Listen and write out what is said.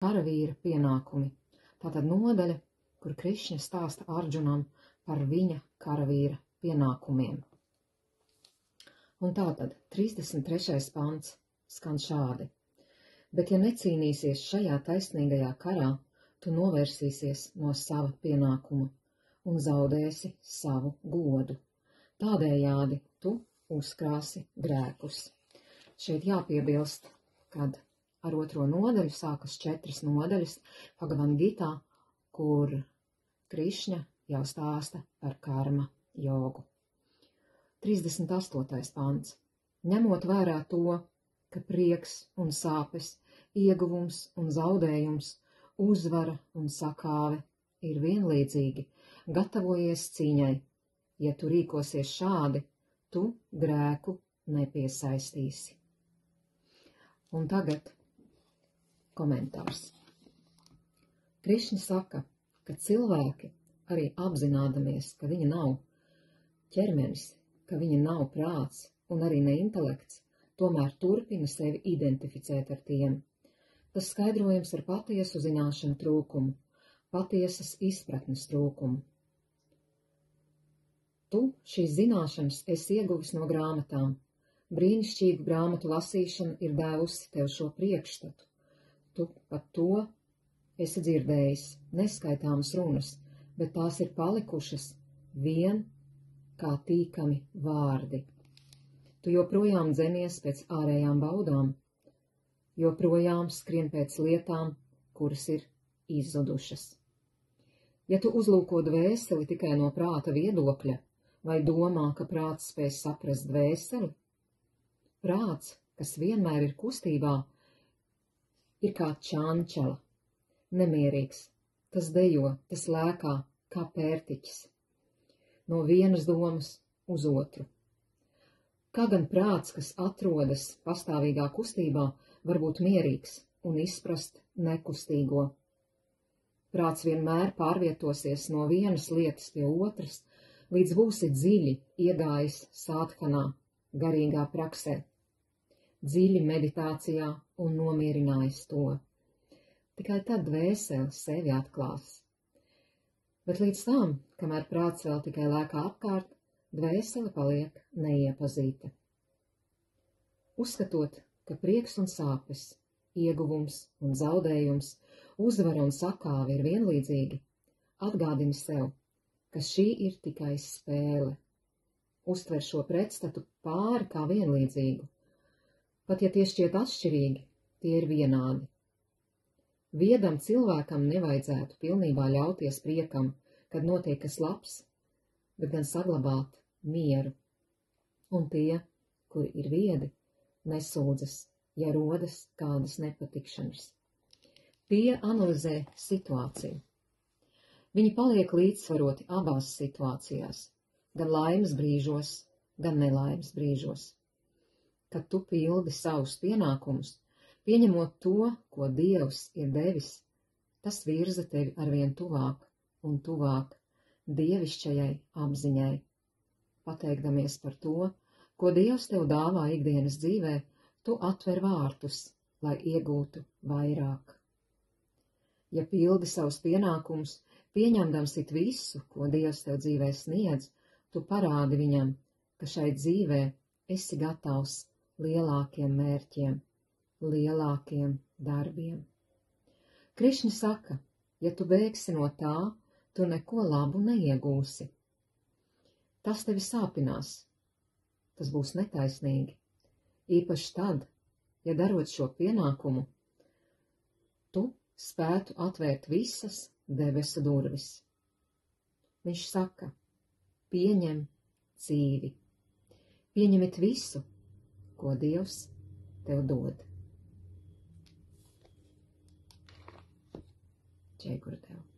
karavīra pienākumi. Tātad nodaļa, kur Krišņa stāsta Arģunam par viņa karavīra pienākumiem. Un tātad 33. pants skan šādi. Bet ja necīnīsies šajā taisnīgajā karā, tu novērsīsies no sava pienākuma un zaudēsi savu godu. Tādējādi tu uzkrāsi grēkus. Šeit jāpiebilst, kad ar 2. nodaļu sākas 4 nodaļas Bhagavad Gitā, kur Krišņa jau stāsta par karma jogu. 38. pants. Ņemot vērā to, ka prieks un sāpes, ieguvums un zaudējums, uzvara un sakāve ir vienlīdzīgi, gatavojies cīņai. Ja tu rīkosies šādi, tu grēku nepiesaistīsi. Un tagad komentārs. Krišņa saka, ka cilvēki, arī apzinādamies, ka viņa nav ķermenis, ka viņa nav prāts un arī ne intelekts, tomēr turpina sevi identificēt ar tiem. Tas skaidrojams ar patiesu zināšanu trūkumu, patiesas izpratnes trūkumu. Tu šīs zināšanas esi ieguvis no grāmatām. Brīnišķīgu grāmatu lasīšana ir devusi tev šo priekšstatu. Tu par to esi dzirdējis neskaitāmas runas, bet tās ir palikušas vien kā tīkami vārdi. Tu joprojām dzenies pēc ārējām baudām, joprojām skrien pēc lietām, kuras ir izzudušas. Ja tu uzlūko dvēseli tikai no prāta viedokļa, vai domā, ka prāts spēj saprast dvēseli? Prāts, kas vienmēr ir kustībā, ir kā čančala, nemierīgs, tas dejo, tas lēkā kā pērtiķis, no vienas domas uz otru. Kā gan prāts, kas atrodas pastāvīgā kustībā, var būt mierīgs un izprast nekustīgo? Prāts vienmēr pārvietosies no vienas lietas pie otras, līdz būsi dziļi iegājis sādhanā, garīgā praksē, dziļi meditācijā un nomierinājis to. Tikai tad dvēsele sevi atklās. Bet līdz tam, kamēr prāts vēl tikai lēkā apkārt, dvēsele paliek neiepazīta. Uzskatot, ka prieks un sāpes, ieguvums un zaudējums, uzvara un sakāve ir vienlīdzīgi, atgādini sev, ka šī ir tikai spēle. Uztver šo pretstatu pāri kā vienlīdzīgu. Pat ja tie šķiet atšķirīgi, tie ir vienādi. Viedam cilvēkam nevajadzētu pilnībā ļauties priekam, kad notiek kas labs, bet gan saglabāt mieru. Un tie, kuri ir viedi, nesūdzas, ja rodas kādas nepatikšanas. Tie analizē situāciju. Viņi paliek līdzsvaroti abās situācijās, gan laimes brīžos, gan nelaimes brīžos. Kad tu pildi savus pienākumus, pieņemot to, ko Dievs ir devis, tas virza tevi arvien tuvāk un tuvāk dievišķajai apziņai. Pateikdamies par to, ko Dievs tev dāvā ikdienas dzīvē, tu atver vārtus, lai iegūtu vairāk. Ja pildi savus pienākumus, pieņemdams it visu, ko Dievs tev dzīvē sniedz, tu parādi viņam, ka šai dzīvē esi gatavs lielākiem mērķiem, lielākiem darbiem. Krišņa saka, ja tu bēgsi no tā, tu neko labu neiegūsi. Tas tevi sāpinās. Tas būs netaisnīgi. Īpaši tad, ja darot šo pienākumu, tu spētu atvērt visas debesu durvis. Viņš saka, pieņem dzīvi. Pieņemiet visu, ko Dievs tev dod. Jai Gurudev.